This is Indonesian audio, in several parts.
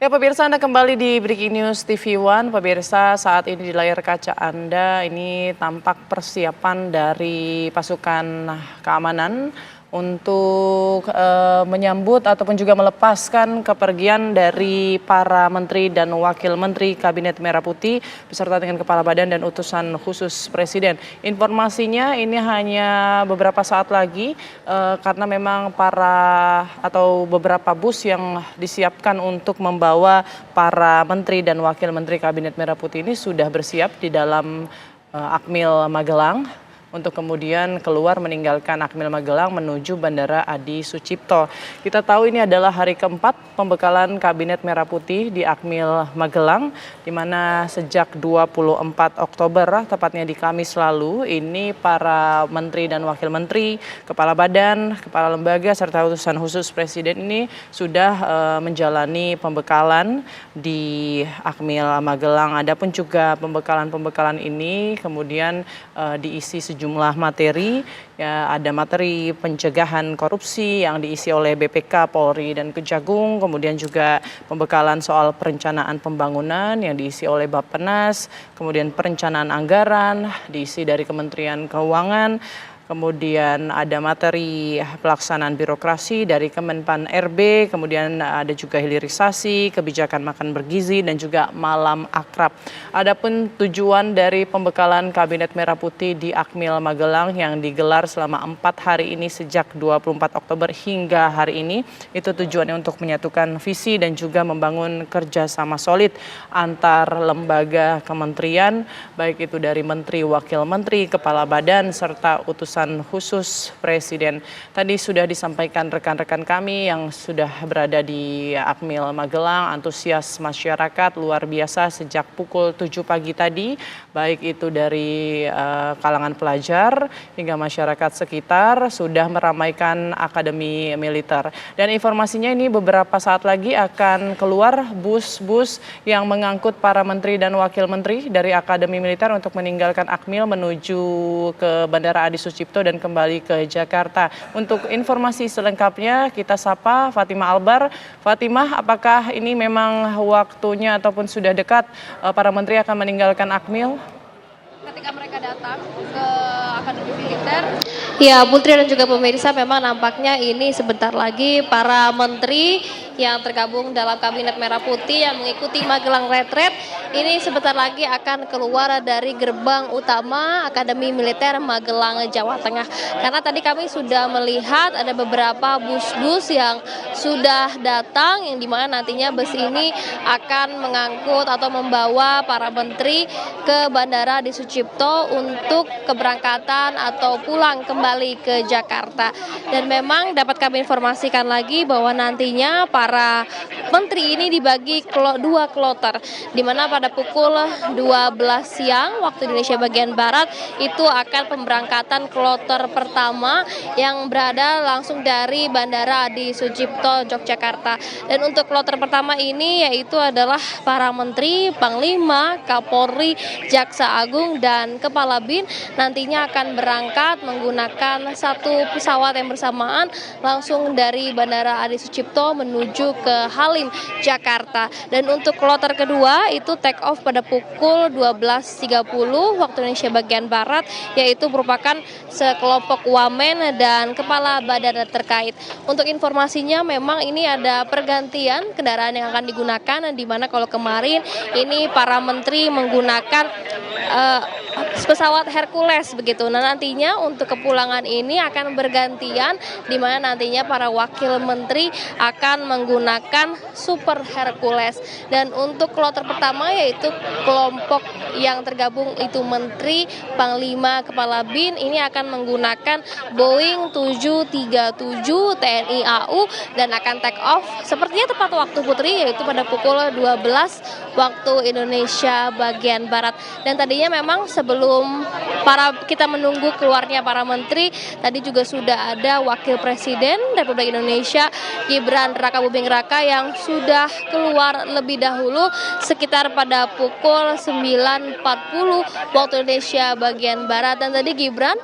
Ya pemirsa, Anda kembali di Breaking News TV One. Pemirsa, saat ini di layar kaca Anda ini tampak persiapan dari pasukan keamanan untuk menyambut ataupun juga melepaskan kepergian dari para menteri dan wakil menteri Kabinet Merah Putih beserta dengan kepala badan dan utusan khusus Presiden. Informasinya ini hanya beberapa saat lagi karena memang beberapa bus yang disiapkan untuk membawa para menteri dan wakil menteri Kabinet Merah Putih ini sudah bersiap di dalam Akmil Magelang untuk kemudian keluar meninggalkan Akmil Magelang menuju Bandara Adi Sucipto. Kita tahu ini adalah hari keempat pembekalan Kabinet Merah Putih di Akmil Magelang, di mana sejak 24 Oktober, tepatnya di Kamis lalu, ini para menteri dan wakil menteri, kepala badan, kepala lembaga, serta utusan khusus Presiden ini sudah menjalani pembekalan di Akmil Magelang. Adapun juga pembekalan ini kemudian diisi sejumlah materi, ya ada materi pencegahan korupsi yang diisi oleh BPK, Polri, dan Kejagung, kemudian juga pembekalan soal perencanaan pembangunan yang diisi oleh Bappenas, kemudian perencanaan anggaran diisi dari Kementerian Keuangan, kemudian ada materi pelaksanaan birokrasi dari Kemenpan RB, kemudian ada juga hilirisasi, kebijakan makan bergizi, dan juga malam akrab. Adapun tujuan dari pembekalan Kabinet Merah Putih di Akmil Magelang yang digelar selama 4 hari ini sejak 24 Oktober hingga hari ini, itu tujuannya untuk menyatukan visi dan juga membangun kerjasama solid antar lembaga kementerian, baik itu dari menteri, wakil menteri, kepala badan, serta utusan khusus Presiden. Tadi sudah disampaikan rekan-rekan kami yang sudah berada di Akmil Magelang, antusias masyarakat luar biasa sejak pukul 7 pagi tadi, baik itu dari kalangan pelajar hingga masyarakat sekitar sudah meramaikan Akademi Militer. Dan informasinya ini beberapa saat lagi akan keluar bus-bus yang mengangkut para menteri dan wakil menteri dari Akademi Militer untuk meninggalkan Akmil menuju ke Bandara Adi Sucipto dan kembali ke Jakarta. Untuk informasi selengkapnya kita sapa Fatimah Albar. Fatimah, apakah ini memang waktunya ataupun sudah dekat para menteri akan meninggalkan Akmil? Ketika mereka datang ke Akademi Militer, ya Putri dan juga pemirsa, memang nampaknya ini sebentar lagi para menteri yang tergabung dalam Kabinet Merah Putih yang mengikuti Magelang Retreat ini sebentar lagi akan keluar dari gerbang utama Akademi Militer Magelang, Jawa Tengah. Karena tadi kami sudah melihat ada beberapa bus-bus yang sudah datang, yang dimana nantinya bus ini akan mengangkut atau membawa para menteri ke Bandara Adi Sucipto untuk keberangkatan atau pulang kembali ke Jakarta. Dan memang dapat kami informasikan lagi bahwa nantinya para menteri ini dibagi dua kloter, di mana pada pukul 12 siang waktu Indonesia bagian Barat itu akan pemberangkatan kloter pertama yang berada langsung dari Bandara Adi Sucipto, Yogyakarta. Dan untuk kloter pertama ini yaitu adalah para menteri, Panglima, Kapolri, Jaksa Agung, dan Kepala BIN nantinya akan berangkat menggunakan satu pesawat yang bersamaan langsung dari Bandara Adi Sucipto menuju ke Halim, Jakarta. Dan untuk kloter kedua itu take off pada pukul 12.30 waktu Indonesia bagian Barat, yaitu merupakan sekelompok wamen dan kepala badan terkait. Untuk informasinya memang ini ada pergantian kendaraan yang akan digunakan, di mana kalau kemarin ini para menteri menggunakan pesawat Hercules begitu. Nah, nantinya untuk kepulangan ini akan bergantian, di mana nantinya para wakil menteri akan menggunakan Super Hercules. Dan untuk kloter pertama yaitu kelompok yang tergabung itu menteri, Panglima, Kepala BIN ini akan menggunakan Boeing 737 TNI AU dan akan take off sepertinya tepat waktu Putri, yaitu pada pukul 12 waktu Indonesia bagian Barat. Dan tadinya memang sebelum kita menunggu keluarnya para menteri, tadi juga sudah ada Wakil Presiden Republik Indonesia Gibran Rakabuming Raka yang sudah keluar lebih dahulu sekitar pada pukul 9.40 waktu Indonesia bagian Barat. Dan tadi Gibran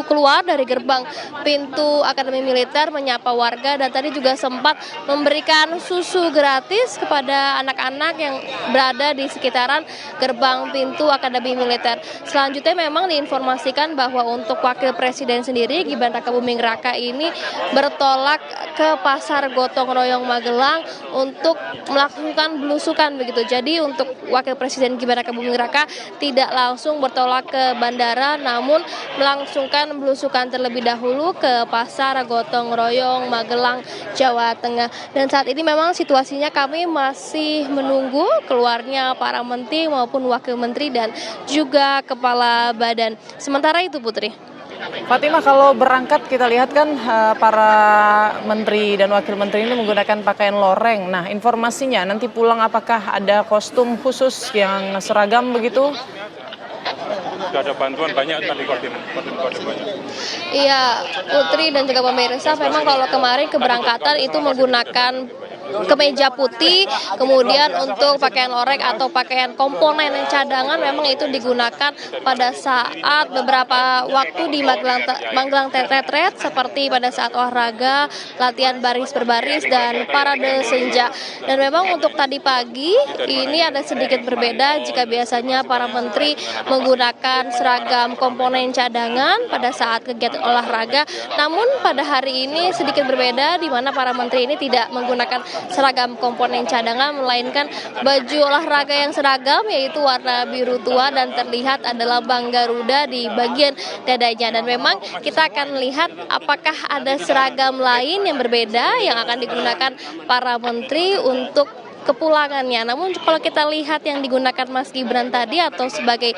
keluar dari gerbang pintu Akademi Militer, menyapa warga, dan tadi juga sempat memberikan susu gratis kepada anak-anak yang berada di sekitaran gerbang pintu Akademi Militer. Selanjutnya memang diinformasikan bahwa untuk Wakil Presiden sendiri, Gibran Rakabuming Raka ini bertolak ke Pasar Gotong Royong Magelang untuk melakukan belusukan begitu. Jadi untuk Wakil Presiden Gibran Rakabuming Raka tidak langsung bertolak ke bandara, namun melangsungkan belusukan terlebih dahulu ke Pasar Gotong Royong Magelang, Jawa Tengah. Dan saat ini memang situasinya kami masih menunggu keluarnya para menteri maupun wakil menteri dan juga kepala badan. Sementara itu Putri. Fatimah, kalau berangkat kita lihat kan para menteri dan wakil menteri ini menggunakan pakaian loreng. Nah, informasinya nanti pulang apakah ada kostum khusus yang seragam begitu? Sudah ada bantuan banyak tadi kodim banyak. Iya, Putri dan juga pemirsa, memang kalau kemarin keberangkatan itu menggunakan kemeja putih, kemudian untuk pakaian loreng atau pakaian komponen cadangan memang itu digunakan pada saat beberapa waktu di Magelang Retret, seperti pada saat olahraga, latihan baris berbaris, dan parade senja. Dan memang untuk tadi pagi ini ada sedikit berbeda jika biasanya para menteri menggunakan seragam komponen cadangan pada saat kegiatan olahraga, namun pada hari ini sedikit berbeda di mana para menteri ini tidak menggunakan seragam komponen cadangan, melainkan baju olahraga yang seragam, yaitu warna biru tua, dan terlihat adalah Bank Garuda di bagian dadanya. Dan memang kita akan melihat apakah ada seragam lain yang berbeda yang akan digunakan para menteri untuk kepulangannya. Namun kalau kita lihat yang digunakan Mas Gibran tadi atau sebagai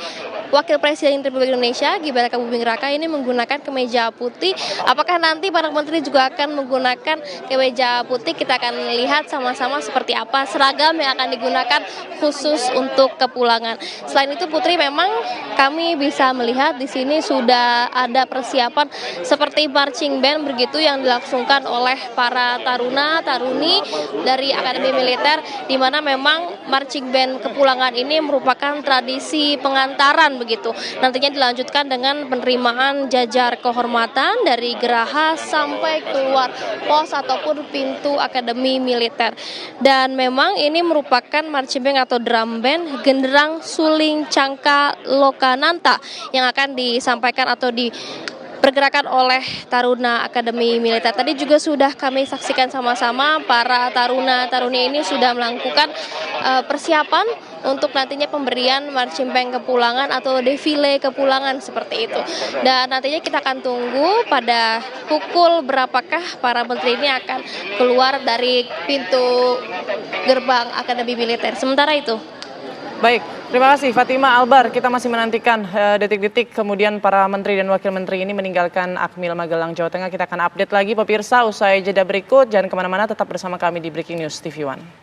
Wakil Presiden Republik Indonesia, Gibran Rakabuming Raka ini menggunakan kemeja putih. Apakah nanti para menteri juga akan menggunakan kemeja putih? Kita akan lihat sama-sama seperti apa seragam yang akan digunakan khusus untuk kepulangan. Selain itu Putri, memang kami bisa melihat di sini sudah ada persiapan seperti marching band begitu yang dilangsungkan oleh para taruna-taruni dari Akademi Militer, di mana memang marching band kepulangan ini merupakan tradisi pengantaran begitu. Nantinya dilanjutkan dengan penerimaan jajar kehormatan dari geraha sampai keluar pos ataupun pintu Akademi Militer. Dan memang ini merupakan marching band atau drum band Genderang Suling Cangka Lokananta yang akan disampaikan atau pergerakan oleh Taruna Akademi Militer. Tadi juga sudah kami saksikan sama-sama para taruna-taruni ini sudah melakukan persiapan untuk nantinya pemberian marching band kepulangan atau defile kepulangan seperti itu. Dan nantinya kita akan tunggu pada pukul berapakah para menteri ini akan keluar dari pintu gerbang Akademi Militer. Sementara itu. Baik, terima kasih Fatimah Albar. Kita masih menantikan detik-detik kemudian para menteri dan wakil menteri ini meninggalkan Akmil Magelang, Jawa Tengah. Kita akan update lagi pemirsa usai jeda berikut. Jangan kemana-mana, tetap bersama kami di Breaking News TV One.